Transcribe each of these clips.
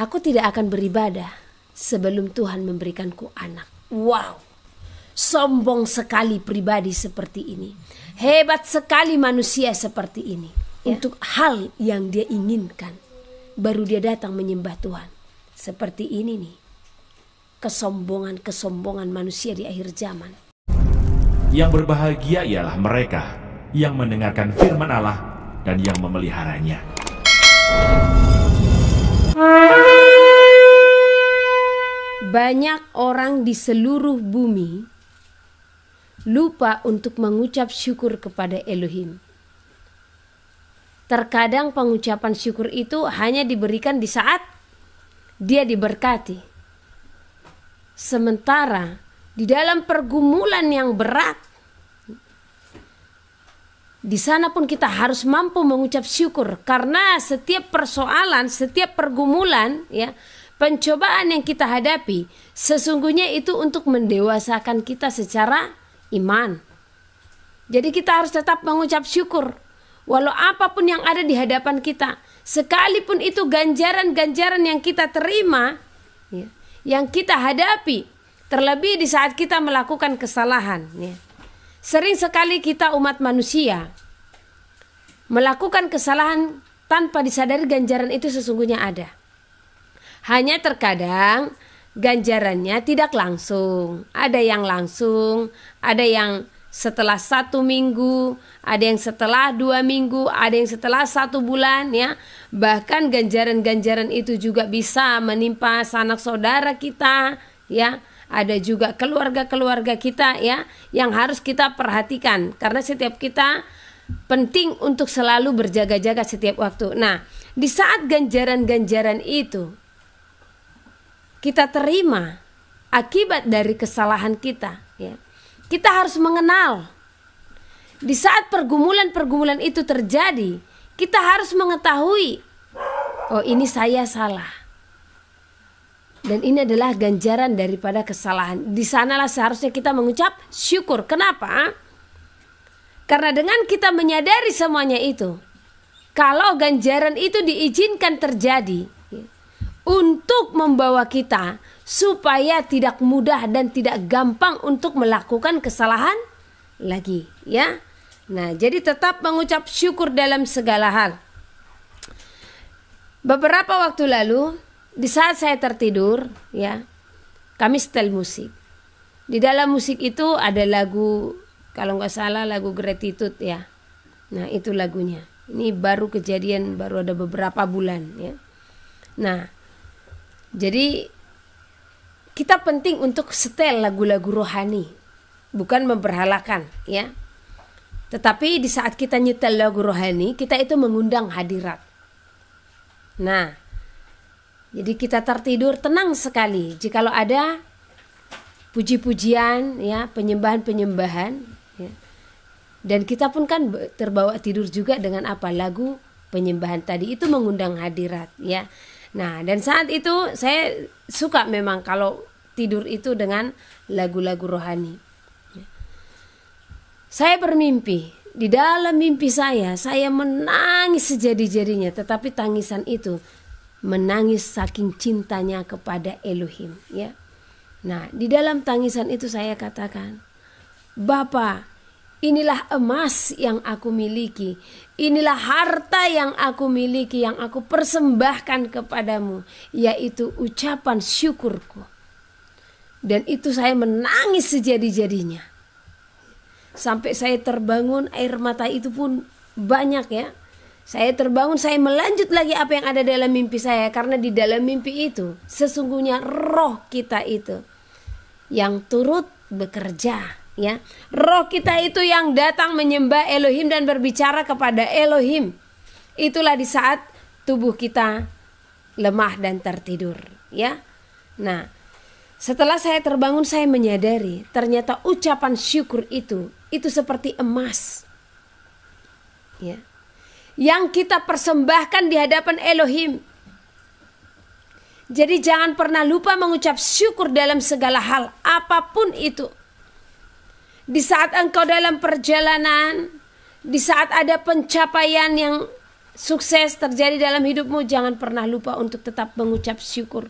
Aku tidak akan beribadah sebelum Tuhan memberikanku anak. Wow, sombong sekali pribadi seperti ini. Hebat sekali manusia seperti ini. Untuk hal yang dia inginkan, baru dia datang menyembah Tuhan. Seperti ini nih, kesombongan manusia di akhir zaman. Yang berbahagia ialah mereka yang mendengarkan firman Allah dan yang memeliharanya. Banyak orang di seluruh bumi lupa untuk mengucap syukur kepada Elohim. Terkadang pengucapan syukur itu hanya diberikan di saat dia diberkati. Sementara di dalam pergumulan yang berat, di sana pun kita harus mampu mengucap syukur, karena setiap persoalan, setiap pergumulan, ya, pencobaan yang kita hadapi, sesungguhnya itu untuk mendewasakan kita secara iman. Jadi kita harus tetap mengucap syukur, walau apapun yang ada di hadapan kita, sekalipun itu ganjaran-ganjaran yang kita terima, ya, yang kita hadapi. Terlebih di saat kita melakukan kesalahan. Ya. Sering sekali kita umat manusia melakukan kesalahan tanpa disadari ganjaran itu sesungguhnya ada. Hanya terkadang ganjarannya tidak langsung. Ada yang langsung, ada yang setelah 1 minggu, ada yang setelah 2 minggu, ada yang setelah 1 bulan. Ya. Bahkan ganjaran-ganjaran itu juga bisa menimpa sanak saudara kita, ya. Ada juga keluarga-keluarga kita, ya, yang harus kita perhatikan, karena setiap kita penting untuk selalu berjaga-jaga setiap waktu. Nah, di saat ganjaran-ganjaran itu kita terima akibat dari kesalahan kita, ya, kita harus mengenal. Di saat pergumulan-pergumulan itu terjadi, kita harus mengetahui, oh, ini saya salah. Dan ini adalah ganjaran daripada kesalahan. Di sanalah seharusnya kita mengucap syukur. Kenapa? Karena dengan kita menyadari semuanya itu, kalau ganjaran itu diizinkan terjadi, ya, untuk membawa kita supaya tidak mudah dan tidak gampang untuk melakukan kesalahan lagi, ya. Nah, jadi tetap mengucap syukur dalam segala hal. Beberapa waktu lalu, di saat saya tertidur, ya, kami setel musik. Di dalam musik itu ada lagu, kalau nggak salah lagu Gratitude, ya. Nah, itu lagunya. Ini baru kejadian, baru ada beberapa bulan, ya. Nah, jadi kita penting untuk setel lagu-lagu rohani, bukan memberhalakan, ya. Tetapi di saat kita nyetel lagu rohani, kita itu mengundang hadirat. Nah, jadi kita tertidur tenang sekali. Jikalau ada puji-pujian, ya, penyembahan-penyembahan, ya. Dan kita pun kan terbawa tidur juga dengan apa? Lagu penyembahan tadi itu mengundang hadirat, ya. Nah, dan saat itu saya suka memang kalau tidur itu dengan lagu-lagu rohani. Ya. Saya bermimpi. Di dalam mimpi saya menangis sejadi-jadinya, tetapi tangisan itu menangis saking cintanya kepada Elohim, ya. Nah, di dalam tangisan itu saya katakan, Bapa, inilah emas yang aku miliki, inilah harta yang aku miliki, yang aku persembahkan kepadamu, yaitu ucapan syukurku. Dan itu saya menangis sejadi-jadinya. Sampai saya terbangun, air mata itu pun banyak, ya. Saya terbangun, saya melanjut lagi apa yang ada dalam mimpi saya. Karena di dalam mimpi itu, sesungguhnya roh kita itu yang turut bekerja, ya. Roh kita itu yang datang menyembah Elohim dan berbicara kepada Elohim. Itulah di saat tubuh kita lemah dan tertidur, ya. Nah, setelah saya terbangun, saya menyadari ternyata ucapan syukur itu seperti emas, ya, yang kita persembahkan di hadapan Elohim. Jadi jangan pernah lupa mengucap syukur dalam segala hal, apapun itu. Di saat engkau dalam perjalanan, di saat ada pencapaian yang sukses terjadi dalam hidupmu, jangan pernah lupa untuk tetap mengucap syukur.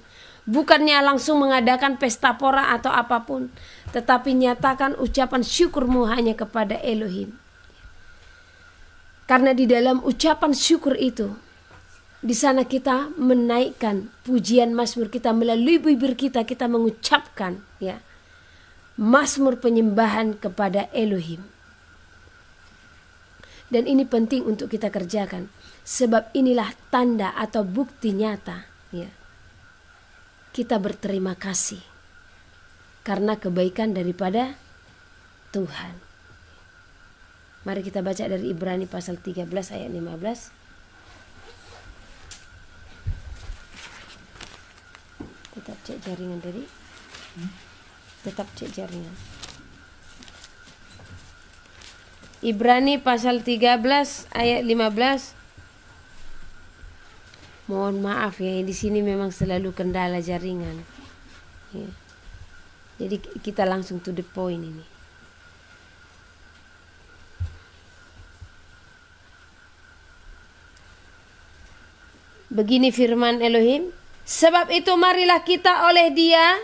Bukannya langsung mengadakan pesta pora atau apapun, tetapi nyatakan ucapan syukurmu hanya kepada Elohim. Karena di dalam ucapan syukur itu, di sana kita menaikkan pujian mazmur kita melalui bibir kita, kita mengucapkan ya mazmur penyembahan kepada Elohim. Dan ini penting untuk kita kerjakan, sebab inilah tanda atau bukti nyata ya, kita berterima kasih karena kebaikan daripada Tuhan. Mari kita baca dari Ibrani pasal 13 ayat 15. Tetap cek jaringan tadi. Tetap cek jaringan. Ibrani pasal 13 ayat 15. Mohon maaf ya, di sini memang selalu kendala jaringan. Ya. Jadi kita langsung to the point ini. Begini firman Elohim, sebab itu marilah kita oleh Dia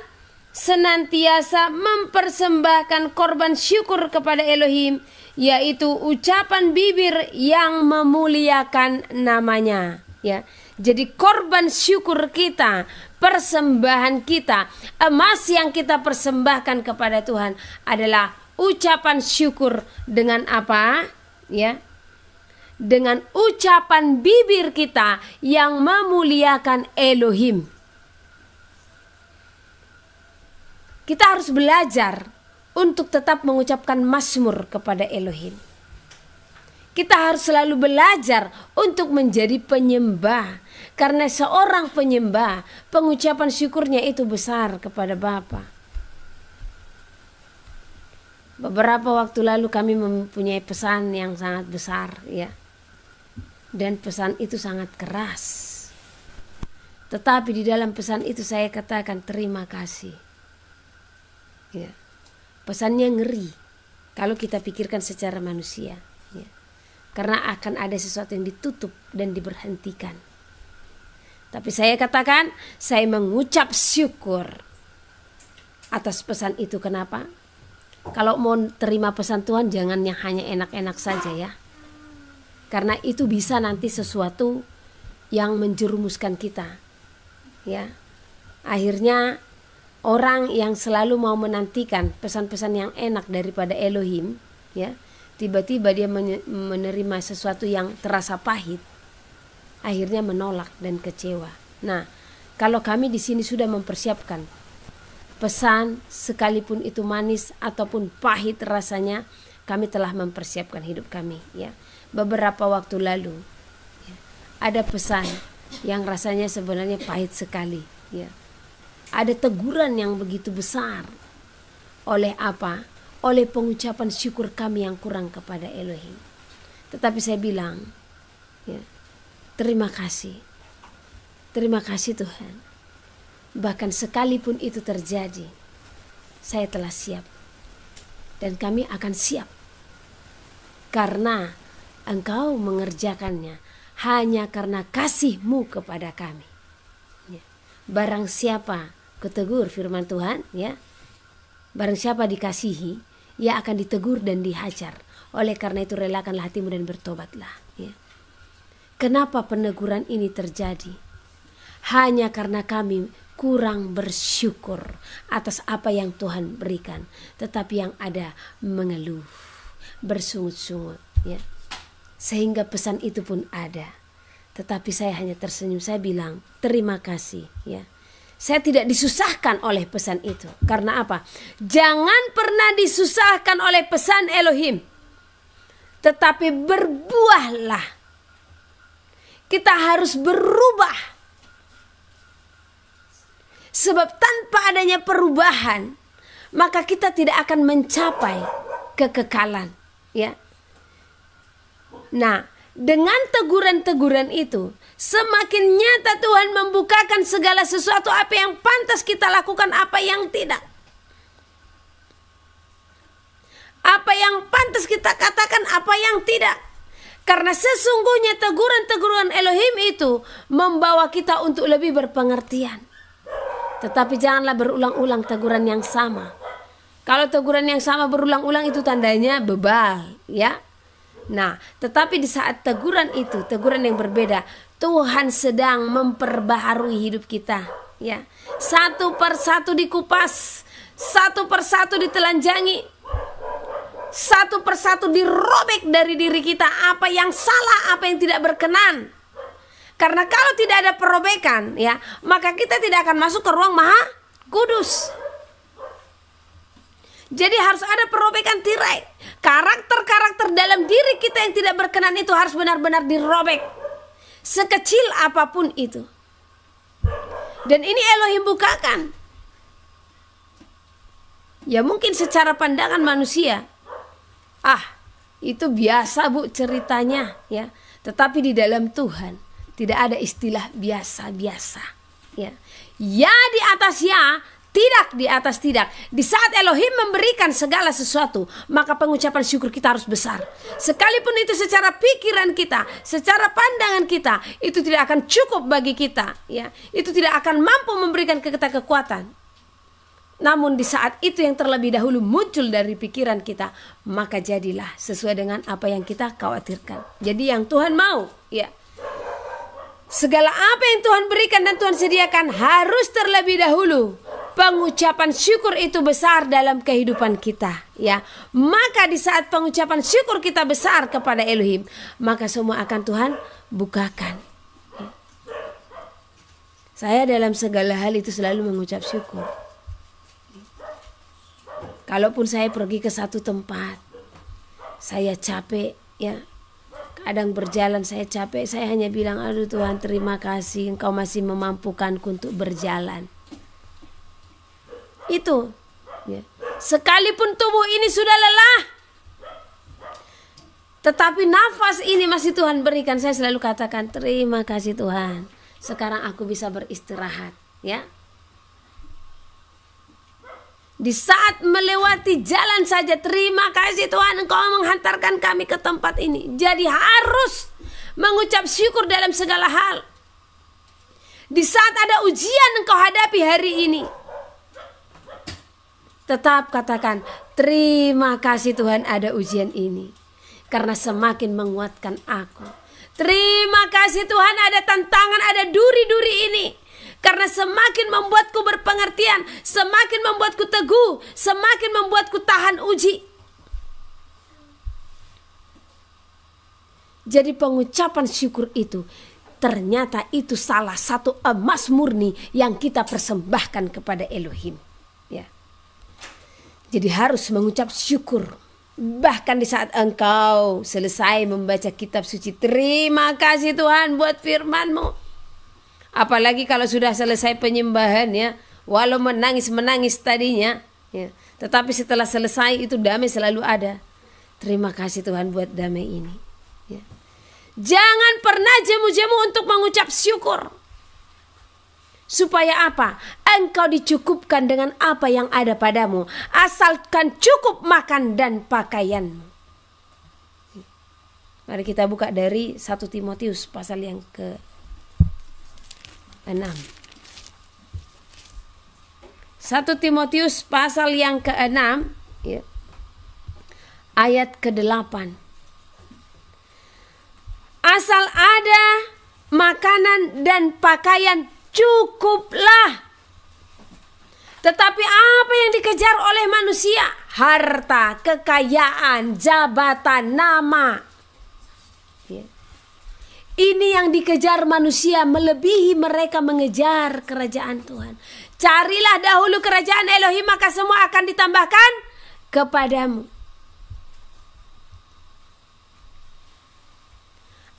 senantiasa mempersembahkan korban syukur kepada Elohim, yaitu ucapan bibir yang memuliakan namanya. Ya, jadi korban syukur kita, persembahan kita, emas yang kita persembahkan kepada Tuhan adalah ucapan syukur dengan apa? Ya, dengan ucapan bibir kita yang memuliakan Elohim. Kita harus belajar untuk tetap mengucapkan mazmur kepada Elohim. Kita harus selalu belajar untuk menjadi penyembah. Karena seorang penyembah, pengucapan syukurnya itu besar kepada Bapa. Beberapa waktu lalu kami mempunyai pesan yang sangat besar ya. Dan pesan itu sangat keras. Tetapi di dalam pesan itu saya katakan terima kasih. Ya. Pesannya ngeri kalau kita pikirkan secara manusia. Ya. Karena akan ada sesuatu yang ditutup dan diberhentikan. Tapi saya katakan, saya mengucap syukur atas pesan itu. Kenapa? Kalau mau terima pesan Tuhan, jangan yang hanya enak-enak saja ya. Karena itu bisa nanti sesuatu yang menjerumuskan kita. Ya. Akhirnya orang yang selalu mau menantikan pesan-pesan yang enak daripada Elohim, ya, tiba-tiba dia menerima sesuatu yang terasa pahit, akhirnya menolak dan kecewa. Nah, kalau kami di sini sudah mempersiapkan pesan, sekalipun itu manis ataupun pahit rasanya, kami telah mempersiapkan hidup kami, ya. Beberapa waktu lalu ya, ada pesan yang rasanya sebenarnya pahit sekali ya. Ada teguran yang begitu besar. Oleh apa? Oleh pengucapan syukur kami yang kurang kepada Elohim. Tetapi saya bilang ya, terima kasih. Terima kasih Tuhan. Bahkan sekalipun itu terjadi, saya telah siap. Dan kami akan siap. Karena Engkau mengerjakannya hanya karena kasih-Mu kepada kami. Ya. Barang siapa, kutegur firman Tuhan, ya. Barang siapa dikasihi, ia akan ditegur dan dihajar. Oleh karena itu relakanlah hatimu dan bertobatlah. Ya. Kenapa peneguran ini terjadi? Hanya karena kami kurang bersyukur atas apa yang Tuhan berikan. Tetapi yang ada mengeluh, bersungut-sungut, ya. Sehingga pesan itu pun ada. Tetapi saya hanya tersenyum, saya bilang terima kasih ya. Saya tidak disusahkan oleh pesan itu. Karena apa? Jangan pernah disusahkan oleh pesan Elohim. Tetapi berbuahlah. Kita harus berubah. Sebab tanpa adanya perubahan, maka kita tidak akan mencapai kekekalan ya. Nah, dengan teguran-teguran itu, semakin nyata Tuhan membukakan segala sesuatu, apa yang pantas kita lakukan, apa yang tidak. Apa yang pantas kita katakan, apa yang tidak. Karena sesungguhnya teguran-teguran Elohim itu membawa kita untuk lebih berpengertian. Tetapi janganlah berulang-ulang teguran yang sama. Kalau teguran yang sama berulang-ulang itu tandanya bebal, ya. Nah, tetapi di saat teguran itu, teguran yang berbeda, Tuhan sedang memperbaharui hidup kita, ya. Satu persatu dikupas, satu persatu ditelanjangi, satu persatu dirobek dari diri kita, apa yang salah, apa yang tidak berkenan. Karena kalau tidak ada perobekan, ya, maka kita tidak akan masuk ke ruang Maha Kudus. Jadi harus ada perobekan tirai. Karakter-karakter dalam diri kita yang tidak berkenan itu harus benar-benar dirobek, sekecil apapun itu. Dan ini Elohim bukakan. Ya mungkin secara pandangan manusia, itu biasa Bu ceritanya, ya. Tetapi di dalam Tuhan tidak ada istilah biasa-biasa, ya. Ya di atas ya, tidak di atas tidak. Di saat Elohim memberikan segala sesuatu, maka pengucapan syukur kita harus besar. Sekalipun itu secara pikiran kita, secara pandangan kita, itu tidak akan cukup bagi kita, ya. Itu tidak akan mampu memberikan kita kekuatan. Namun di saat itu yang terlebih dahulu muncul dari pikiran kita, maka jadilah sesuai dengan apa yang kita khawatirkan. Jadi yang Tuhan mau, ya, segala apa yang Tuhan berikan dan Tuhan sediakan harus terlebih dahulu pengucapan syukur itu besar dalam kehidupan kita, ya. Maka di saat pengucapan syukur kita besar kepada Elohim, maka semua akan Tuhan bukakan, ya. Saya dalam segala hal itu selalu mengucap syukur. Kalaupun saya pergi ke satu tempat, saya capek, ya. Kadang berjalan saya capek, saya hanya bilang, aduh Tuhan terima kasih Engkau masih memampukanku untuk berjalan. Itu, ya. Sekalipun tubuh ini sudah lelah, tetapi nafas ini masih Tuhan berikan, saya selalu katakan terima kasih Tuhan. Sekarang aku bisa beristirahat, ya. Di saat melewati jalan saja, terima kasih Tuhan Engkau menghantarkan kami ke tempat ini. Jadi harus mengucap syukur dalam segala hal. Di saat ada ujian Engkau hadapi hari ini, tetap katakan terima kasih Tuhan ada ujian ini, karena semakin menguatkan aku. Terima kasih Tuhan ada tantangan, ada duri-duri ini, karena semakin membuatku berpengertian, semakin membuatku teguh, semakin membuatku tahan uji. Jadi pengucapan syukur itu ternyata itu salah satu emas murni yang kita persembahkan kepada Elohim, ya. Jadi harus mengucap syukur. Bahkan di saat engkau selesai membaca kitab suci, terima kasih Tuhan buat firman-Mu. Apalagi kalau sudah selesai penyembahan, ya, walau menangis tadinya, ya, tetapi setelah selesai itu damai selalu ada. Terima kasih Tuhan buat damai ini, ya. Jangan pernah jemu-jemu untuk mengucap syukur. Supaya apa? Engkau dicukupkan dengan apa yang ada padamu, asalkan cukup makan dan pakaianmu. Mari kita buka dari 1 Timotius pasal yang ke 6. 1 Timotius pasal yang ke-6, ya, ayat ke-8. Asal ada makanan dan pakaian cukuplah. Tetapi apa yang dikejar oleh manusia? Harta, kekayaan, jabatan, nama. Ini yang dikejar manusia melebihi mereka mengejar kerajaan Tuhan. Carilah dahulu kerajaan Elohim, maka semua akan ditambahkan kepadamu.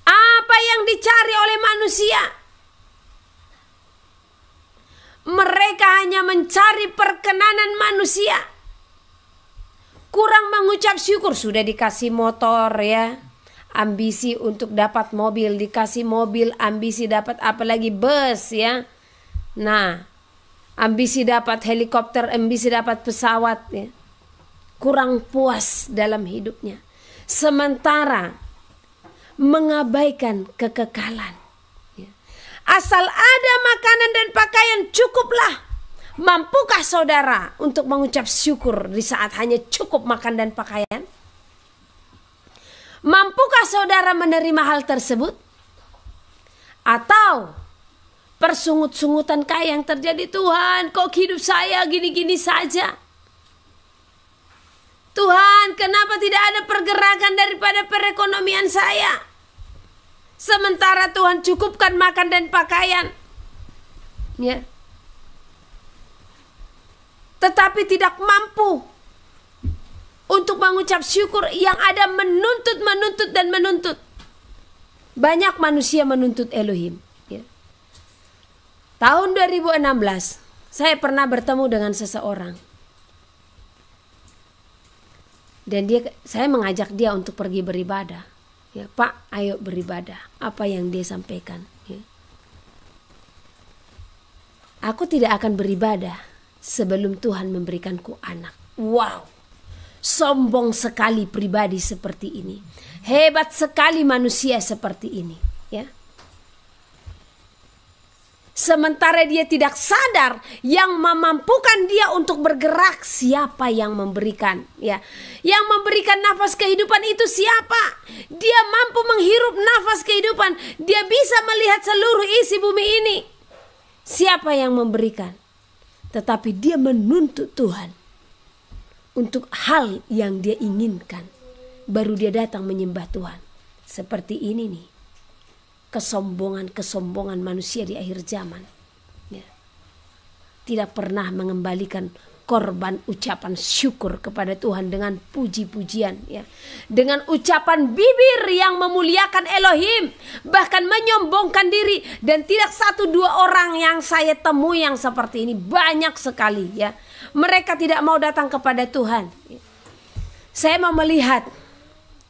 Apa yang dicari oleh manusia? Mereka hanya mencari perkenanan manusia. Kurang mengucap syukur, sudah dikasih motor, ya. Ambisi untuk dapat mobil, dikasih mobil, ambisi dapat apalagi bus, ya. Nah, ambisi dapat helikopter, ambisi dapat pesawat, ya. Kurang puas dalam hidupnya. Sementara mengabaikan kekekalan. Asal ada makanan dan pakaian cukuplah. Mampukah saudara untuk mengucap syukur di saat hanya cukup makan dan pakaian? Mampukah saudara menerima hal tersebut? Atau persungut-sungutan kayak yang terjadi, Tuhan kok hidup saya gini-gini saja? Tuhan, kenapa tidak ada pergerakan daripada perekonomian saya? Sementara Tuhan cukupkan makan dan pakaian. Ya. Tetapi tidak mampu untuk mengucap syukur, yang ada menuntut dan menuntut. Banyak manusia menuntut Elohim. Ya. Tahun 2016, saya pernah bertemu dengan seseorang. Dan saya mengajak dia untuk pergi beribadah. Ya, Pak, ayo beribadah. Apa yang dia sampaikan. Ya. Aku tidak akan beribadah sebelum Tuhan memberikanku anak. Wow, sombong sekali pribadi seperti ini. Hebat sekali manusia seperti ini. Ya. Sementara dia tidak sadar yang memampukan dia untuk bergerak siapa yang memberikan, ya. Yang memberikan nafas kehidupan itu siapa? Dia mampu menghirup nafas kehidupan. Dia bisa melihat seluruh isi bumi ini. Siapa yang memberikan? Tetapi dia menuntut Tuhan untuk hal yang dia inginkan. Baru dia datang menyembah Tuhan. Seperti ini nih. Kesombongan manusia di akhir zaman. Ya. Tidak pernah mengembalikan korban ucapan syukur kepada Tuhan dengan puji-pujian. Ya. Dengan ucapan bibir yang memuliakan Elohim. Bahkan menyombongkan diri. Dan tidak 1-2 orang yang saya temui yang seperti ini. Banyak sekali. Ya. Mereka tidak mau datang kepada Tuhan. Ya. Saya mau melihat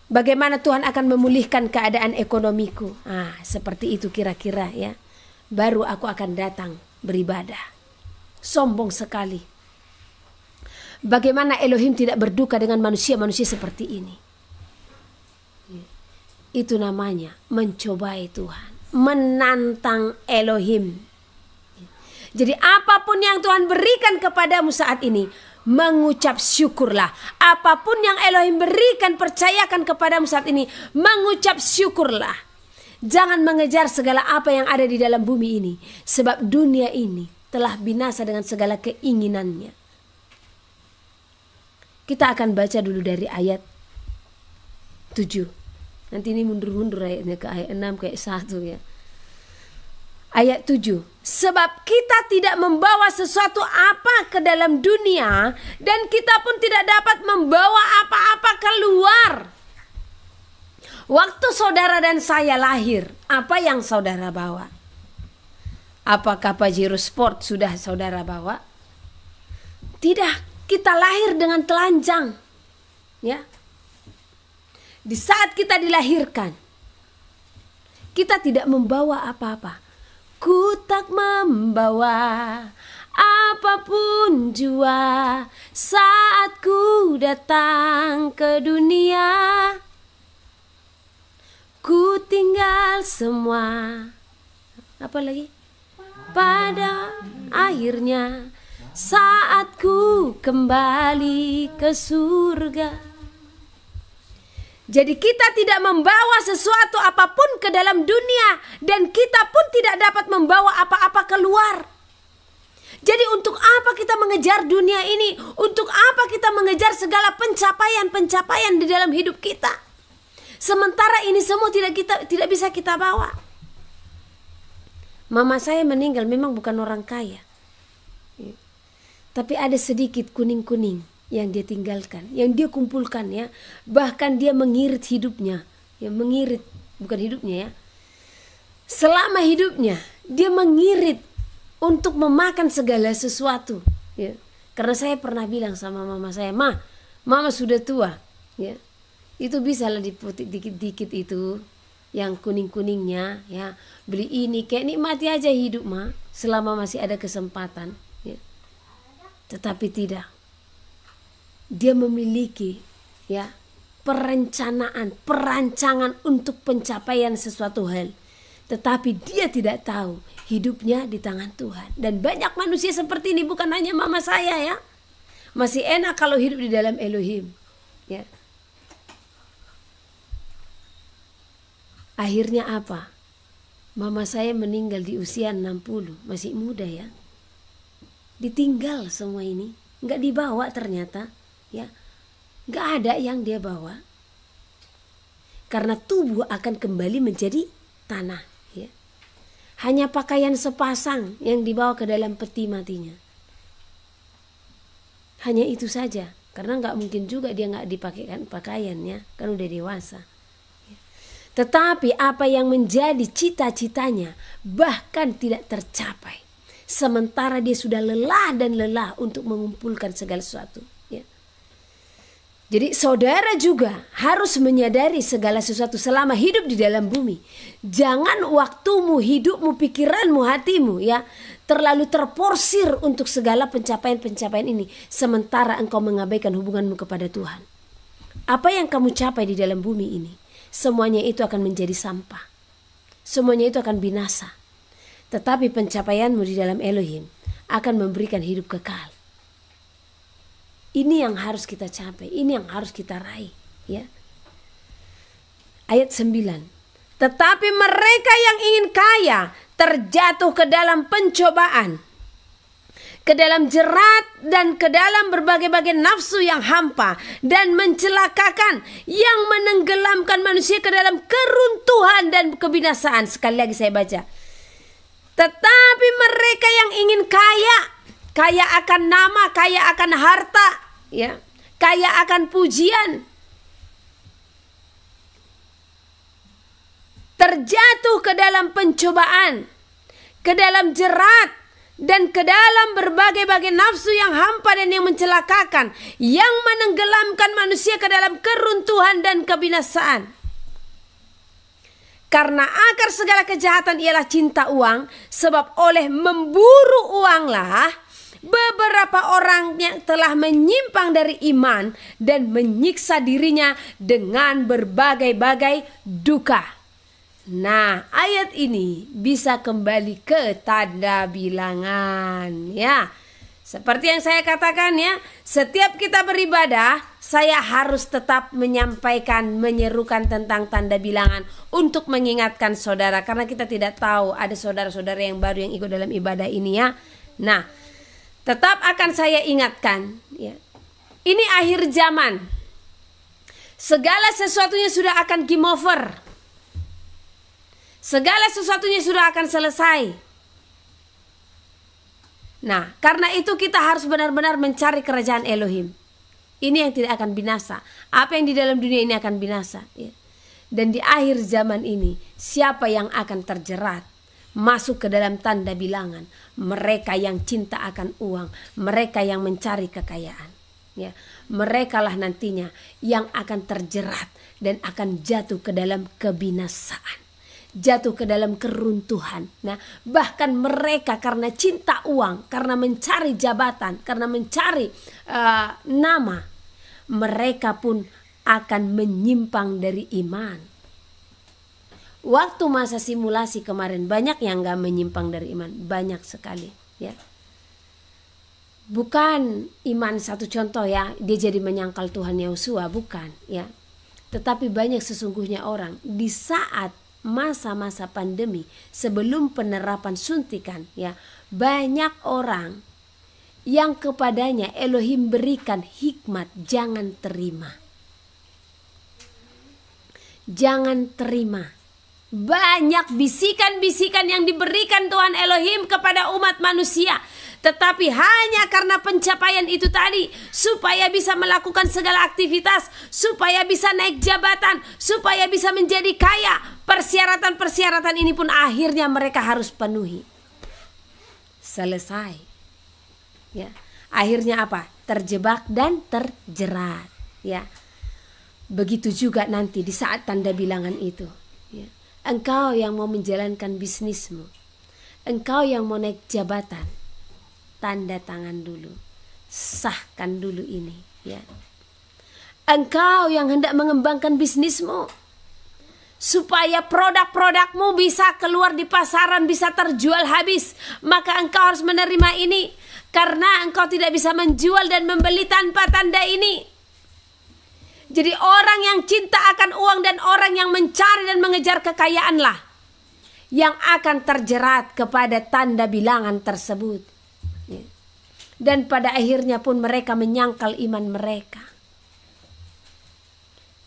bagaimana Tuhan akan memulihkan keadaan ekonomiku. Seperti itu kira-kira ya. Baru aku akan datang beribadah. Sombong sekali. Bagaimana Elohim tidak berduka dengan manusia-manusia seperti ini. Itu namanya mencobai Tuhan. Menantang Elohim. Jadi apapun yang Tuhan berikan kepadamu saat ini, mengucap syukurlah. Apapun yang Elohim berikan, percayakan kepadamu saat ini, mengucap syukurlah. Jangan mengejar segala apa yang ada di dalam bumi ini. Sebab dunia ini telah binasa dengan segala keinginannya. Kita akan baca dulu dari ayat 7. Nanti ini mundur-mundur ayatnya ke ayat 6 kayak 1 ya. Ayat 7. Sebab kita tidak membawa sesuatu apa ke dalam dunia, dan kita pun tidak dapat membawa apa-apa keluar. Waktu saudara dan saya lahir, apa yang saudara bawa? Apakah Pajero Sport sudah saudara bawa? Tidak, kita lahir dengan telanjang. Ya. Di saat kita dilahirkan, kita tidak membawa apa-apa. Ku tak membawa apapun jua saat ku datang ke dunia. Ku tinggal semua. Apa lagi? Pada akhirnya saat ku kembali ke surga. Jadi kita tidak membawa sesuatu apapun ke dalam dunia, dan kita pun tidak dapat membawa apa-apa keluar. Jadi untuk apa kita mengejar dunia ini? Untuk apa kita mengejar segala pencapaian-pencapaian di dalam hidup kita? Sementara ini semua tidak bisa kita bawa. Mama saya meninggal, memang bukan orang kaya. Tapi ada sedikit kuning-kuning yang dia tinggalkan, yang dia kumpulkan ya. Bahkan dia mengirit hidupnya. Ya, mengirit, bukan hidupnya ya. Selama hidupnya dia mengirit untuk memakan segala sesuatu ya. Karena saya pernah bilang sama mama saya, mama sudah tua ya. Itu bisa lah diputik dikit-dikit itu yang kuning-kuningnya ya. Beli ini, kayak nikmati aja hidup selama masih ada kesempatan ya. Tetapi tidak. Dia memiliki ya perencanaan, perancangan untuk pencapaian sesuatu hal. Tetapi dia tidak tahu hidupnya di tangan Tuhan. Dan banyak manusia seperti ini, bukan hanya mama saya ya. Masih enak kalau hidup di dalam Elohim. Ya. Akhirnya apa? Mama saya meninggal di usia 60, masih muda ya. Ditinggal semua ini, nggak dibawa ternyata, ya. Nggak ada yang dia bawa. Karena tubuh akan kembali menjadi tanah, ya. Hanya pakaian sepasang yang dibawa ke dalam peti matinya. Hanya itu saja, karena nggak mungkin juga dia nggak dipakaikan pakaiannya, kan udah dewasa. Tetapi apa yang menjadi cita-citanya bahkan tidak tercapai. Sementara dia sudah lelah dan lelah untuk mengumpulkan segala sesuatu. Ya. Jadi saudara juga harus menyadari segala sesuatu selama hidup di dalam bumi. Jangan waktumu, hidupmu, pikiranmu, hatimu ya terlalu terporsir untuk segala pencapaian-pencapaian ini. Sementara engkau mengabaikan hubunganmu kepada Tuhan. Apa yang kamu capai di dalam bumi ini? Semuanya itu akan menjadi sampah. Semuanya itu akan binasa. Tetapi pencapaianmu di dalam Elohim akan memberikan hidup kekal. Ini yang harus kita capai. Ini yang harus kita raih. Ya. Ayat 9. Tetapi mereka yang ingin kaya terjatuh ke dalam pencobaan, ke dalam jerat dan ke dalam berbagai-bagai nafsu yang hampa dan mencelakakan, yang menenggelamkan manusia ke dalam keruntuhan dan kebinasaan. Sekali lagi saya baca. Tetapi mereka yang ingin kaya, kaya akan nama, kaya akan harta, ya, kaya akan pujian, terjatuh ke dalam pencobaan, ke dalam jerat, dan ke dalam berbagai-bagai nafsu yang hampa dan yang mencelakakan, yang menenggelamkan manusia ke dalam keruntuhan dan kebinasaan. Karena akar segala kejahatan ialah cinta uang, sebab oleh memburu uanglah beberapa orang yang telah menyimpang dari iman dan menyiksa dirinya dengan berbagai-bagai duka. Nah, ayat ini bisa kembali ke tanda bilangan ya. Seperti yang saya katakan ya, setiap kita beribadah, saya harus tetap menyampaikan, menyerukan tentang tanda bilangan untuk mengingatkan saudara. Karena kita tidak tahu ada saudara-saudara yang baru yang ikut dalam ibadah ini ya. Nah, tetap akan saya ingatkan ya. Ini akhir zaman. Segala sesuatunya sudah akan game over. Segala sesuatunya sudah akan selesai. Nah, karena itu kita harus benar-benar mencari kerajaan Elohim. Ini yang tidak akan binasa. Apa yang di dalam dunia ini akan binasa. Ya. Dan di akhir zaman ini, siapa yang akan terjerat? Masuk ke dalam tanda bilangan. Mereka yang cinta akan uang. Mereka yang mencari kekayaan. Ya. Mereka lah nantinya yang akan terjerat dan akan jatuh ke dalam kebinasaan. Jatuh ke dalam keruntuhan. Nah, bahkan mereka karena cinta uang, karena mencari jabatan, karena mencari nama, mereka pun akan menyimpang dari iman. Waktu masa simulasi kemarin banyak yang gak menyimpang dari iman, banyak sekali ya. Bukan iman satu contoh ya, dia jadi menyangkal Tuhan Yosua, bukan ya. Tetapi banyak sesungguhnya orang di saat masa-masa pandemi sebelum penerapan suntikan ya, banyak orang yang kepadanya Elohim berikan hikmat, jangan terima. Jangan terima. Banyak bisikan-bisikan yang diberikan Tuhan Elohim kepada umat manusia. Tetapi hanya karena pencapaian itu tadi, supaya bisa melakukan segala aktivitas, supaya bisa naik jabatan, supaya bisa menjadi kaya, persyaratan-persyaratan ini pun akhirnya mereka harus penuhi. Selesai. Ya. Akhirnya apa? Terjebak dan terjerat. Ya. Begitu juga nanti di saat tanda bilangan itu. Ya. Engkau yang mau menjalankan bisnismu, engkau yang mau naik jabatan, tanda tangan dulu, sahkan dulu ini ya. Engkau yang hendak mengembangkan bisnismu, supaya produk-produkmu bisa keluar di pasaran, bisa terjual habis, maka engkau harus menerima ini. Karena engkau tidak bisa menjual dan membeli tanpa tanda ini. Jadi orang yang cinta akan uang dan orang yang mencari dan mengejar kekayaanlah yang akan terjerat kepada tanda bilangan tersebut. Dan pada akhirnya pun mereka menyangkal iman mereka.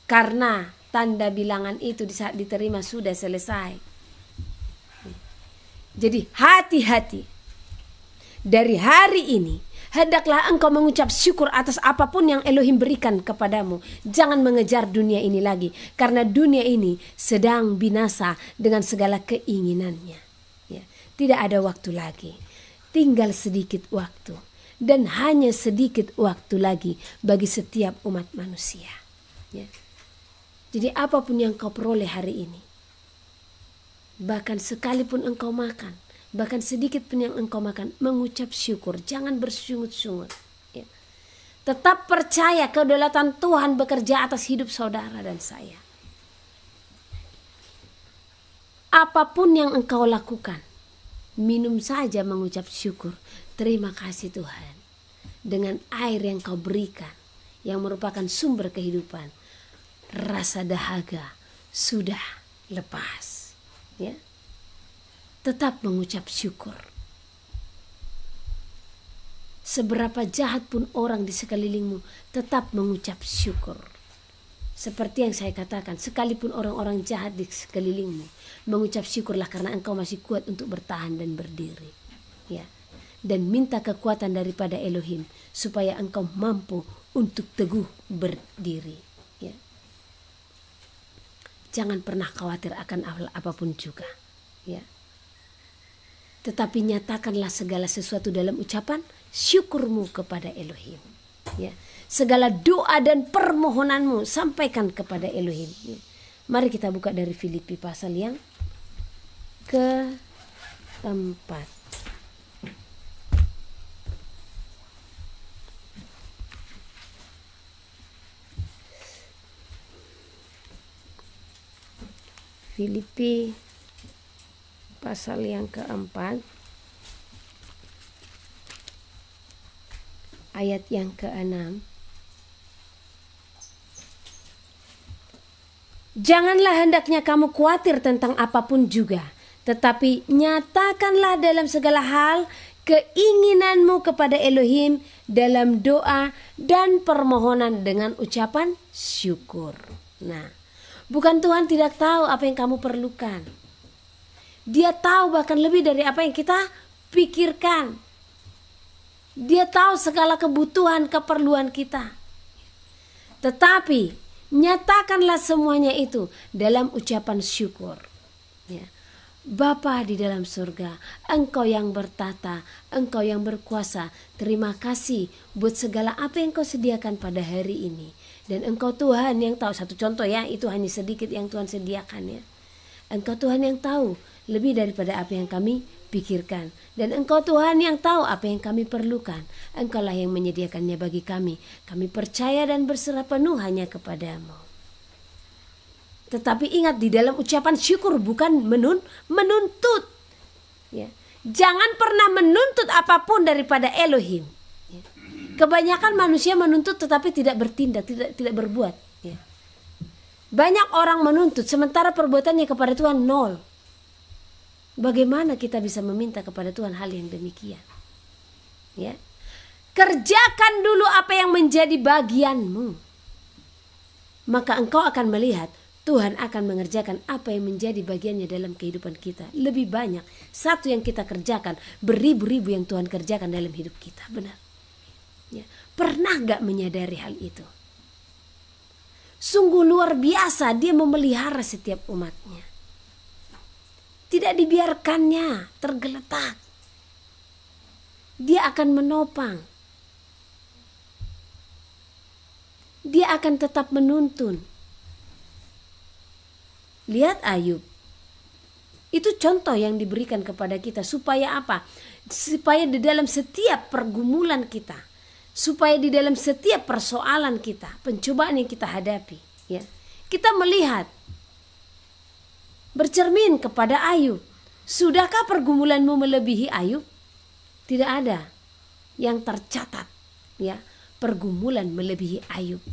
Karena tanda bilangan itu di saat diterima sudah selesai. Jadi hati-hati. Dari hari ini, hendaklah engkau mengucap syukur atas apapun yang Elohim berikan kepadamu. Jangan mengejar dunia ini lagi. Karena dunia ini sedang binasa dengan segala keinginannya. Ya, tidak ada waktu lagi. Tinggal sedikit waktu. Dan hanya sedikit waktu lagi bagi setiap umat manusia. Ya. Jadi apapun yang kau peroleh hari ini, bahkan sekalipun engkau makan, bahkan sedikit pun yang engkau makan, mengucap syukur, jangan bersungut-sungut. Ya. Tetap percaya kedaulatan Tuhan bekerja atas hidup saudara dan saya. Apapun yang engkau lakukan, minum saja mengucap syukur. Terima kasih Tuhan. Dengan air yang kau berikan, yang merupakan sumber kehidupan, rasa dahaga sudah lepas. Ya. Tetap mengucap syukur. Seberapa jahat pun orang di sekelilingmu, tetap mengucap syukur. Seperti yang saya katakan, sekalipun orang-orang jahat di sekelilingmu, mengucap syukurlah karena engkau masih kuat untuk bertahan dan berdiri. Ya. Dan minta kekuatan daripada Elohim supaya engkau mampu untuk teguh berdiri. Ya. Jangan pernah khawatir akan apapun juga. Ya. Tetapi nyatakanlah segala sesuatu dalam ucapan syukurmu kepada Elohim. Ya. Segala doa dan permohonanmu sampaikan kepada Elohim. Ya. Mari kita buka dari Filipi pasal yang ke-4. Filipi pasal yang ke-4 ayat yang ke-6. Janganlah hendaknya kamu khawatir tentang apapun juga, tetapi nyatakanlah dalam segala hal keinginanmu kepada Elohim dalam doa dan permohonan dengan ucapan syukur. Nah, bukan Tuhan tidak tahu apa yang kamu perlukan. Dia tahu bahkan lebih dari apa yang kita pikirkan. Dia tahu segala kebutuhan, keperluan kita. Tetapi nyatakanlah semuanya itu dalam ucapan syukur. Ya. Bapa di dalam surga, Engkau yang bertata, Engkau yang berkuasa, terima kasih buat segala apa yang Kau sediakan pada hari ini. Dan Engkau Tuhan yang tahu, satu contoh ya, itu hanya sedikit yang Tuhan sediakan ya. Engkau Tuhan yang tahu lebih daripada apa yang kami pikirkan. Dan Engkau Tuhan yang tahu apa yang kami perlukan. Engkaulah yang menyediakannya bagi kami. Kami percaya dan berserah penuh hanya kepadamu. Tetapi ingat, di dalam ucapan syukur bukan menuntut. Ya. Jangan pernah menuntut apapun daripada Elohim. Ya. Kebanyakan manusia menuntut tetapi tidak bertindak, tidak berbuat. Ya. Banyak orang menuntut sementara perbuatannya kepada Tuhan nol. Bagaimana kita bisa meminta kepada Tuhan hal yang demikian? Ya. Kerjakan dulu apa yang menjadi bagianmu. Maka engkau akan melihat Tuhan akan mengerjakan apa yang menjadi bagiannya dalam kehidupan kita. Lebih banyak satu yang kita kerjakan, beribu-ribu yang Tuhan kerjakan dalam hidup kita. Benar. Ya. Pernah gak menyadari hal itu? Sungguh luar biasa dia memelihara setiap umatnya. Tidak dibiarkannya tergeletak. Dia akan menopang. Dia akan tetap menuntun. Lihat Ayub. Itu contoh yang diberikan kepada kita. Supaya apa? Supaya di dalam setiap pergumulan kita, supaya di dalam setiap persoalan kita, pencobaan yang kita hadapi, ya, kita melihat, bercermin kepada Ayub. Sudahkah pergumulanmu melebihi Ayub? Tidak ada yang tercatat, ya, pergumulan melebihi Ayub.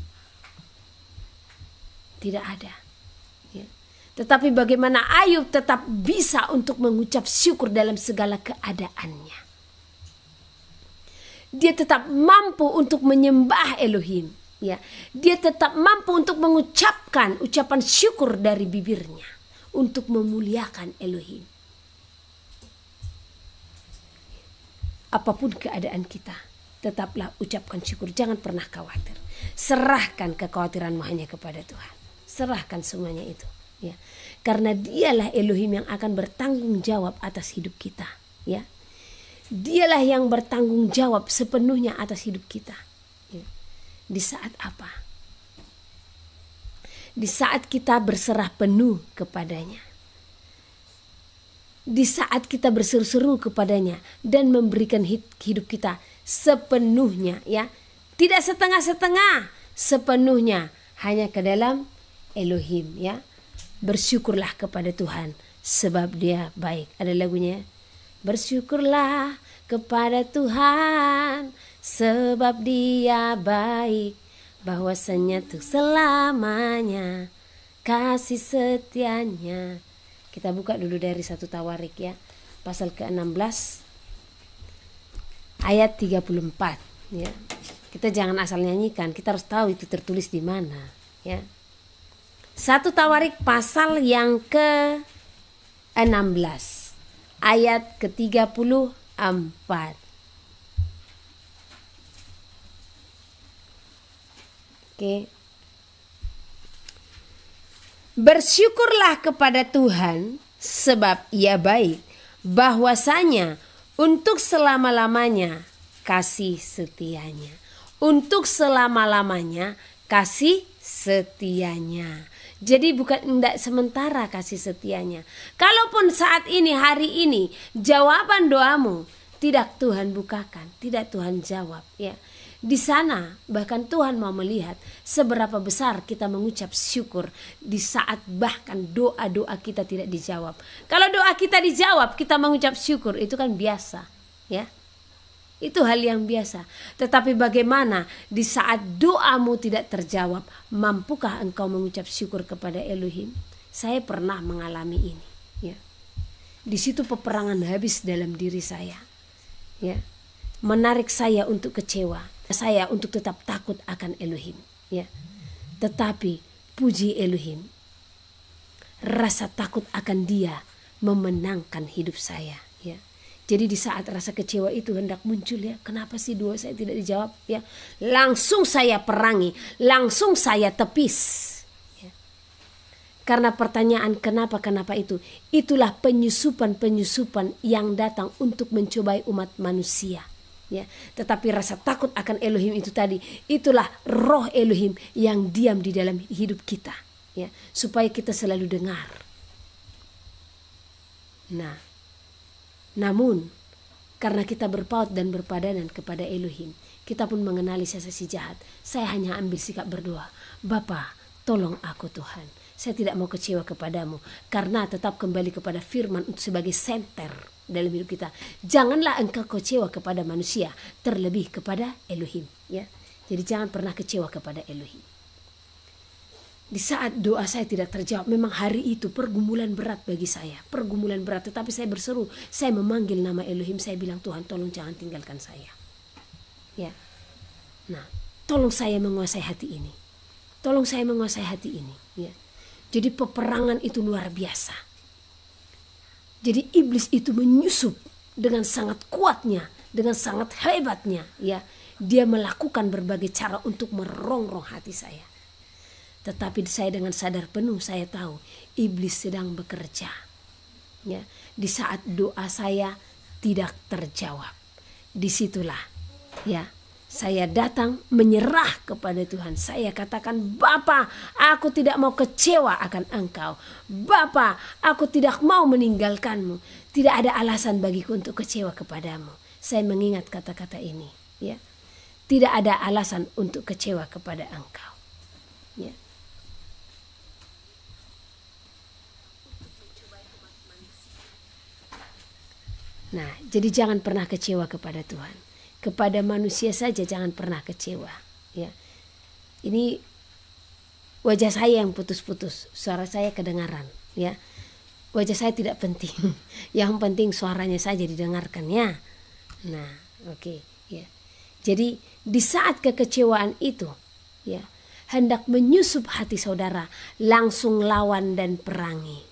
Tidak ada. Ya. Tetapi bagaimana Ayub tetap bisa untuk mengucap syukur dalam segala keadaannya. Dia tetap mampu untuk menyembah Elohim. Ya, dia tetap mampu untuk mengucapkan ucapan syukur dari bibirnya untuk memuliakan Elohim. Apapun keadaan kita, tetaplah ucapkan syukur. Jangan pernah khawatir. Serahkan kekhawatiranmu hanya kepada Tuhan. Serahkan semuanya itu. Ya, karena dialah Elohim yang akan bertanggung jawab atas hidup kita. Ya. Dialah yang bertanggung jawab sepenuhnya atas hidup kita. Ya. Di saat apa? Di saat kita berserah penuh kepadanya. Di saat kita berseru-seru kepadanya dan memberikan hidup kita sepenuhnya, ya. Tidak setengah-setengah, sepenuhnya hanya ke dalam Elohim, ya. Bersyukurlah kepada Tuhan sebab Dia baik. Ada lagunya. Bersyukurlah kepada Tuhan sebab Dia baik, bahwasanya untuk selamanya kasih setianya. Kita buka dulu dari 1 Tawarik, ya, pasal ke-16 ayat 34, ya. Kita jangan asal nyanyikan, kita harus tahu itu tertulis di mana, ya. 1 Tawarik pasal yang ke-16 ayat ke-34. Oke. Bersyukurlah kepada Tuhan sebab Ia baik, bahwasanya untuk selama-lamanya kasih setianya. Untuk selama-lamanya kasih setianya. Jadi bukan tidak sementara kasih setianya. Kalaupun saat ini, hari ini, jawaban doamu tidak Tuhan bukakan, tidak Tuhan jawab, ya. Di sana bahkan Tuhan mau melihat seberapa besar kita mengucap syukur di saat bahkan doa-doa kita tidak dijawab. Kalau doa kita dijawab, kita mengucap syukur, itu kan biasa, ya. Itu hal yang biasa. Tetapi bagaimana di saat doamu tidak terjawab, mampukah engkau mengucap syukur kepada Elohim? Saya pernah mengalami ini, ya. Di situ peperangan habis dalam diri saya, ya. Menarik saya untuk kecewa, saya untuk tetap takut akan Elohim, ya. Tetapi puji Elohim, rasa takut akan Dia memenangkan hidup saya, ya. Jadi di saat rasa kecewa itu hendak muncul, ya, kenapa sih doa saya tidak dijawab, ya, langsung saya perangi, langsung saya tepis, ya. Karena pertanyaan kenapa itu, itulah penyusupan yang datang untuk mencobai umat manusia, ya. Tetapi rasa takut akan Elohim itu tadi, itulah roh Elohim yang diam di dalam hidup kita, ya, supaya kita selalu dengar. Nah, namun karena kita berpaut dan berpadanan kepada Elohim, kita pun mengenali si jahat. Saya hanya ambil sikap berdoa, Bapa, tolong aku Tuhan. Saya tidak mau kecewa kepadamu, karena tetap kembali kepada firman sebagai senter dalam hidup kita. Janganlah engkau kecewa kepada manusia, terlebih kepada Elohim, ya. Jadi jangan pernah kecewa kepada Elohim. Di saat doa saya tidak terjawab, memang hari itu pergumulan berat bagi saya, pergumulan berat. Tetapi saya berseru, saya memanggil nama Elohim, saya bilang, Tuhan tolong jangan tinggalkan saya, ya. Nah, tolong saya menguasai hati ini, tolong saya menguasai hati ini, ya. Jadi peperangan itu luar biasa. Jadi iblis itu menyusup dengan sangat kuatnya, dengan sangat hebatnya, ya. Dia melakukan berbagai cara untuk merongrong hati saya. Tetapi saya dengan sadar penuh, saya tahu iblis sedang bekerja, ya. Di saat doa saya tidak terjawab, disitulah, ya, saya datang menyerah kepada Tuhan. Saya katakan, Bapa, aku tidak mau kecewa akan Engkau. Bapa, aku tidak mau meninggalkanmu. Tidak ada alasan bagiku untuk kecewa kepadamu. Saya mengingat kata-kata ini, ya. tidak ada alasan untuk kecewa kepada engkau. Ya. Nah, jadi jangan pernah kecewa kepada Tuhan. Kepada manusia saja jangan pernah kecewa. Ya. Ini wajah saya yang putus-putus, suara saya kedengaran. Ya. Wajah saya tidak penting. Yang penting suaranya saja didengarkan ya. Nah, oke. Ya. Jadi di saat kekecewaan itu, ya, hendak menyusup hati saudara, langsung lawan dan perangi,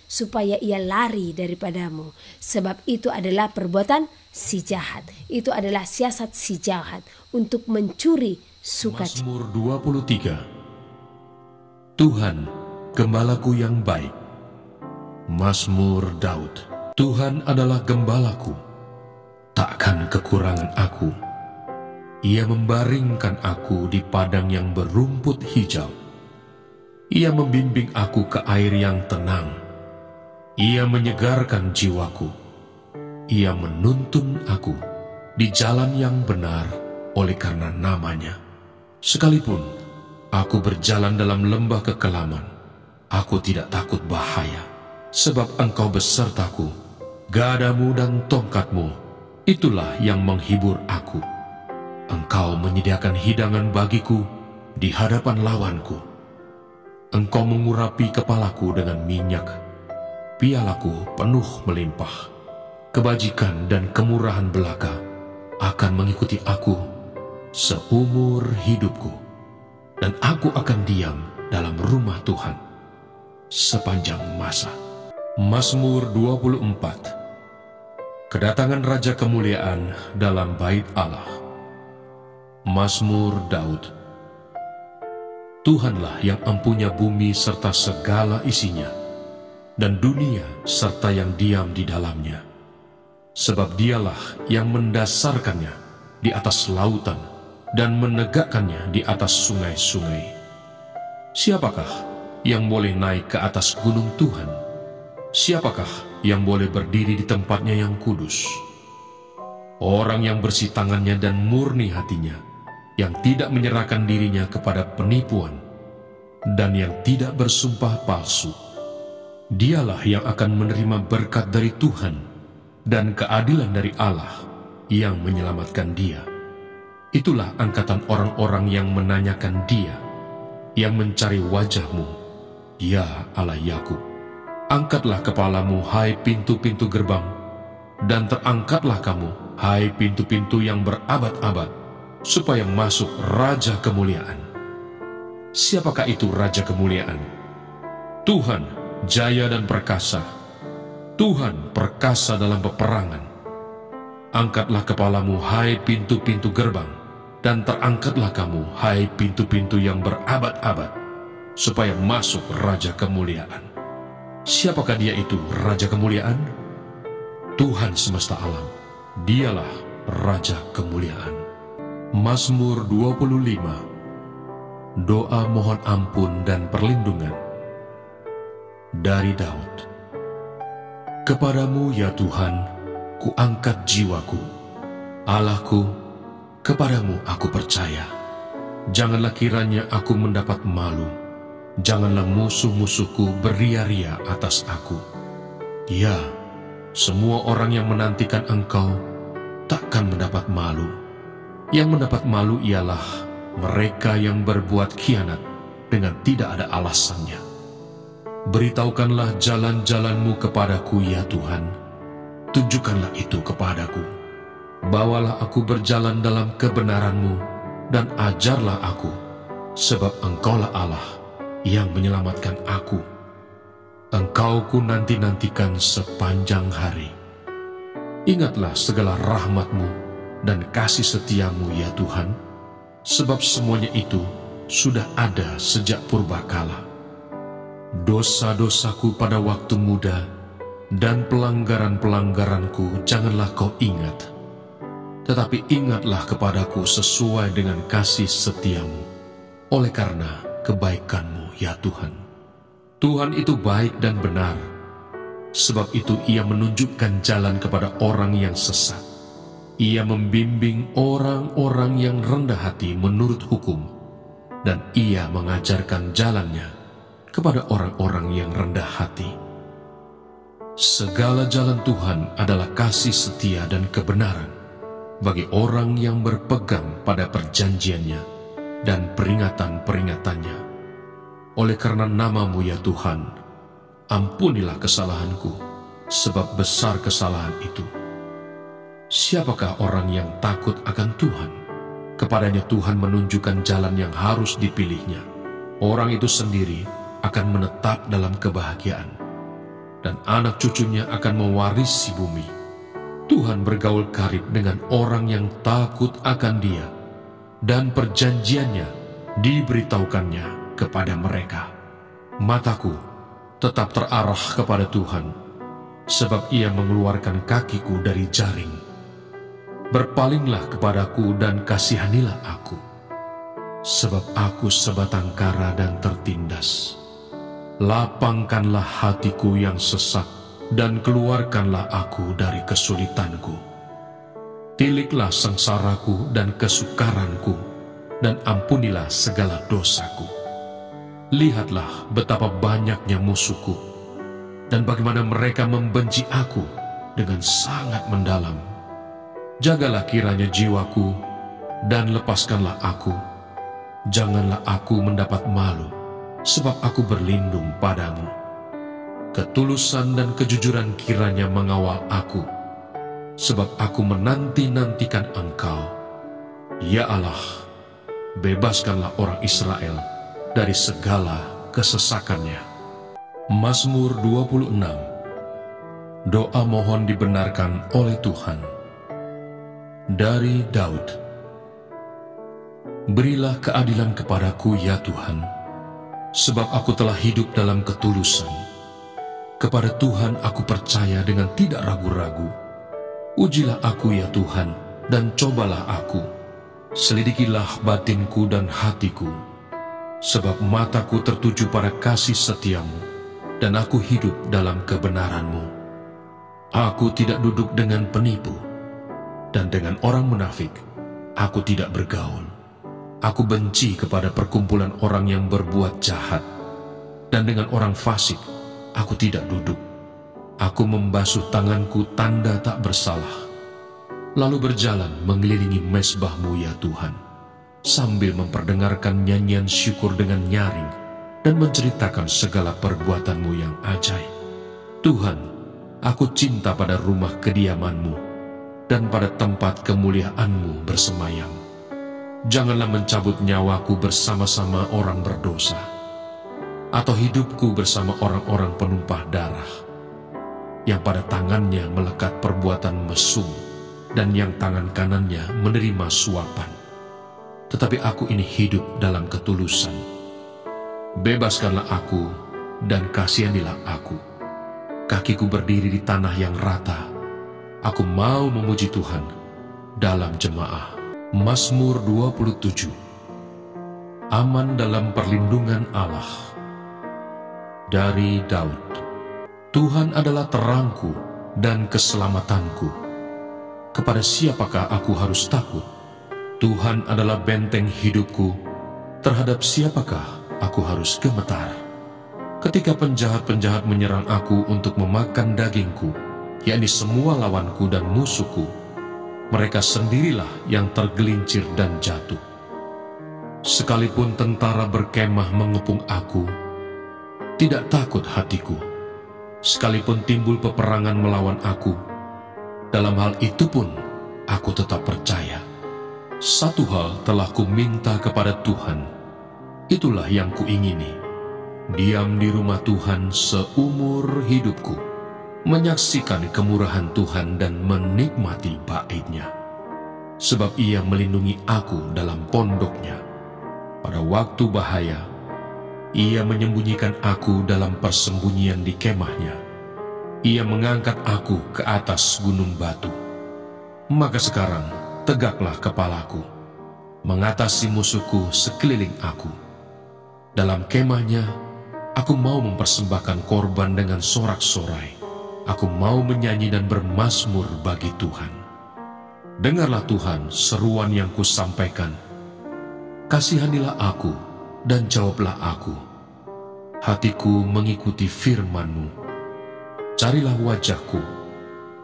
supaya ia lari daripadamu. Sebab itu adalah perbuatan si jahat. Itu adalah siasat si jahat untuk mencuri sukacita. Mazmur 23. Tuhan, gembalaku yang baik. Mazmur Daud. Tuhan adalah gembalaku, takkan kekurangan aku. Ia membaringkan aku di padang yang berumput hijau. Ia membimbing aku ke air yang tenang. Ia menyegarkan jiwaku. Ia menuntun aku di jalan yang benar oleh karena namanya. Sekalipun aku berjalan dalam lembah kekelaman, aku tidak takut bahaya, sebab engkau besertaku. Gadamu dan tongkatmu, itulah yang menghibur aku. Engkau menyediakan hidangan bagiku di hadapan lawanku. Engkau mengurapi kepalaku dengan minyak, pialaku penuh melimpah. Kebajikan dan kemurahan belaka akan mengikuti aku seumur hidupku, dan aku akan diam dalam rumah Tuhan sepanjang masa. Mazmur 24. Kedatangan Raja Kemuliaan dalam bait Allah. Mazmur Daud. Tuhanlah yang empunya bumi serta segala isinya, dan dunia serta yang diam di dalamnya. Sebab dialah yang mendasarkannya di atas lautan dan menegakkannya di atas sungai-sungai. Siapakah yang boleh naik ke atas gunung Tuhan? Siapakah yang boleh berdiri di tempatnya yang kudus? Orang yang bersih tangannya dan murni hatinya, yang tidak menyerahkan dirinya kepada penipuan, dan yang tidak bersumpah palsu. Dialah yang akan menerima berkat dari Tuhan dan keadilan dari Allah yang menyelamatkan dia. Itulah angkatan orang-orang yang menanyakan dia, yang mencari wajah-Mu, ya Allah Yakub. Angkatlah kepalamu, hai pintu-pintu gerbang, dan terangkatlah kamu, hai pintu-pintu yang berabad-abad, supaya masuk Raja Kemuliaan. Siapakah itu Raja Kemuliaan? Tuhan, jaya dan perkasa. Tuhan, perkasa dalam peperangan. Angkatlah kepalamu, hai pintu-pintu gerbang, dan terangkatlah kamu, hai pintu-pintu yang berabad-abad, supaya masuk Raja Kemuliaan. Siapakah dia itu, Raja Kemuliaan? Tuhan semesta alam, dialah Raja Kemuliaan. Mazmur 25. Doa mohon ampun dan perlindungan. Dari Daud. Kepadamu ya Tuhan, kuangkat jiwaku. Allahku, kepadamu aku percaya. Janganlah kiranya aku mendapat malu. Janganlah musuh-musuhku beria-ria atas aku. Ya, semua orang yang menantikan Engkau takkan mendapat malu. Yang mendapat malu ialah mereka yang berbuat khianat dengan tidak ada alasannya. Beritahukanlah jalan-jalan-Mu kepadaku ya Tuhan. Tunjukkanlah itu kepadaku. Bawalah aku berjalan dalam kebenaran-Mu, dan ajarlah aku, sebab Engkaulah Allah yang menyelamatkan aku. Engkau ku nanti-nantikan sepanjang hari. Ingatlah segala rahmat-Mu dan kasih setia-Mu ya Tuhan, sebab semuanya itu sudah ada sejak purbakala. Dosa-dosaku pada waktu muda dan pelanggaran-pelanggaranku janganlah Kau ingat, tetapi ingatlah kepadaku sesuai dengan kasih setia-Mu, oleh karena kebaikan-Mu ya Tuhan. Tuhan itu baik dan benar, sebab itu Ia menunjukkan jalan kepada orang yang sesat. Ia membimbing orang-orang yang rendah hati menurut hukum, dan ia mengajarkan jalannya kepada orang-orang yang rendah hati. Segala jalan Tuhan adalah kasih setia dan kebenaran bagi orang yang berpegang pada perjanjiannya dan peringatan-peringatannya. Oleh karena nama-Mu ya Tuhan, ampunilah kesalahanku, sebab besar kesalahan itu. Siapakah orang yang takut akan Tuhan? Kepadanya Tuhan menunjukkan jalan yang harus dipilihnya. Orang itu sendiri akan menetap dalam kebahagiaan, dan anak cucunya akan mewarisi bumi. Tuhan bergaul karib dengan orang yang takut akan Dia, dan perjanjiannya diberitahukannya kepada mereka. Mataku tetap terarah kepada Tuhan, sebab Ia mengeluarkan kakiku dari jaring. Berpalinglah kepadaku dan kasihanilah aku, sebab aku sebatang kara dan tertindas. Lapangkanlah hatiku yang sesak, dan keluarkanlah aku dari kesulitanku. Tiliklah sengsaraku dan kesukaranku, dan ampunilah segala dosaku. Lihatlah betapa banyaknya musuhku, dan bagaimana mereka membenci aku dengan sangat mendalam. Jagalah kiranya jiwaku, dan lepaskanlah aku. Janganlah aku mendapat malu, sebab aku berlindung padamu. Ketulusan dan kejujuran kiranya mengawal aku, sebab aku menanti-nantikan Engkau. Ya Allah, bebaskanlah orang Israel dari segala kesesakannya. Mazmur 26. Doa mohon dibenarkan oleh Tuhan. Dari Daud. Berilah keadilan kepadaku ya Tuhan, sebab aku telah hidup dalam ketulusan. Kepada Tuhan aku percaya dengan tidak ragu-ragu. Ujilah aku ya Tuhan, dan cobalah aku. Selidikilah batinku dan hatiku, sebab mataku tertuju pada kasih setiamu, dan aku hidup dalam kebenaranmu. Aku tidak duduk dengan penipu, dan dengan orang munafik aku tidak bergaul. Aku benci kepada perkumpulan orang yang berbuat jahat, dan dengan orang fasik aku tidak duduk. Aku membasuh tanganku tanda tak bersalah, lalu berjalan mengelilingi mezbah-Mu ya Tuhan, sambil memperdengarkan nyanyian syukur dengan nyaring dan menceritakan segala perbuatan-Mu yang ajaib. Tuhan, aku cinta pada rumah kediaman-Mu dan pada tempat kemuliaan-Mu bersemayam. Janganlah mencabut nyawaku bersama-sama orang berdosa, atau hidupku bersama orang-orang penumpah darah, yang pada tangannya melekat perbuatan mesum, dan yang tangan kanannya menerima suapan. Tetapi aku ini hidup dalam ketulusan. Bebaskanlah aku, dan kasihanilah aku. Kakiku berdiri di tanah yang rata. Aku mau memuji Tuhan dalam jemaah. Mazmur 27. Aman dalam perlindungan Allah. Dari Daud. Tuhan adalah terangku dan keselamatanku. Kepada siapakah aku harus takut? Tuhan adalah benteng hidupku. Terhadap siapakah aku harus gemetar? Ketika penjahat-penjahat menyerang aku untuk memakan dagingku, yakni semua lawanku dan musuhku, mereka sendirilah yang tergelincir dan jatuh. Sekalipun tentara berkemah mengepung aku, tidak takut hatiku. Sekalipun timbul peperangan melawan aku, dalam hal itu pun aku tetap percaya. Satu hal telah ku minta kepada Tuhan, itulah yang kuingini: diam di rumah Tuhan seumur hidupku, menyaksikan kemurahan Tuhan dan menikmati bait-Nya. Sebab Ia melindungi aku dalam pondok-Nya. Pada waktu bahaya, Ia menyembunyikan aku dalam persembunyian di kemah-Nya. Ia mengangkat aku ke atas gunung batu. Maka sekarang tegaklah kepalaku, mengatasi musuhku sekeliling aku. Dalam kemah-Nya, aku mau mempersembahkan korban dengan sorak-sorai. Aku mau menyanyi dan bermazmur bagi Tuhan. Dengarlah Tuhan seruan yang kusampaikan. Kasihanilah aku dan jawablah aku. Hatiku mengikuti firman-Mu. Carilah wajah-Ku,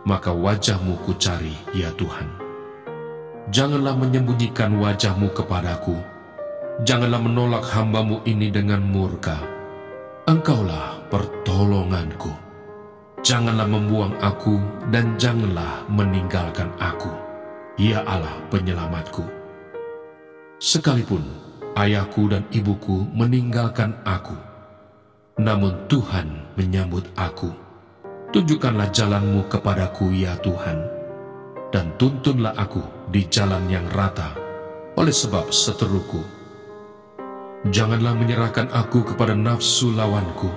maka wajah-Mu ku cari, ya Tuhan. Janganlah menyembunyikan wajah-Mu kepadaku. Janganlah menolak hamba-Mu ini dengan murka. Engkaulah pertolonganku. Janganlah membuang aku dan janganlah meninggalkan aku, ya Allah penyelamatku. Sekalipun ayahku dan ibuku meninggalkan aku, namun Tuhan menyambut aku. Tunjukkanlah jalan-Mu kepadaku, ya Tuhan, dan tuntunlah aku di jalan yang rata oleh sebab seteruku. Janganlah menyerahkan aku kepada nafsu lawanku,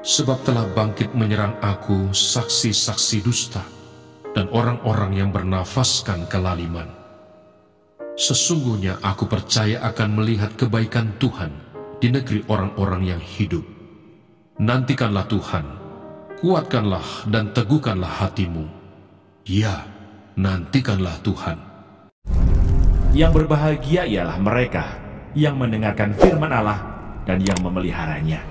sebab telah bangkit menyerang aku saksi-saksi dusta dan orang-orang yang bernafaskan kelaliman. Sesungguhnya aku percaya akan melihat kebaikan Tuhan di negeri orang-orang yang hidup. Nantikanlah Tuhan, kuatkanlah dan teguhkanlah hatimu. Ya, nantikanlah Tuhan. Yang berbahagia ialah mereka yang mendengarkan firman Allah dan yang memeliharanya.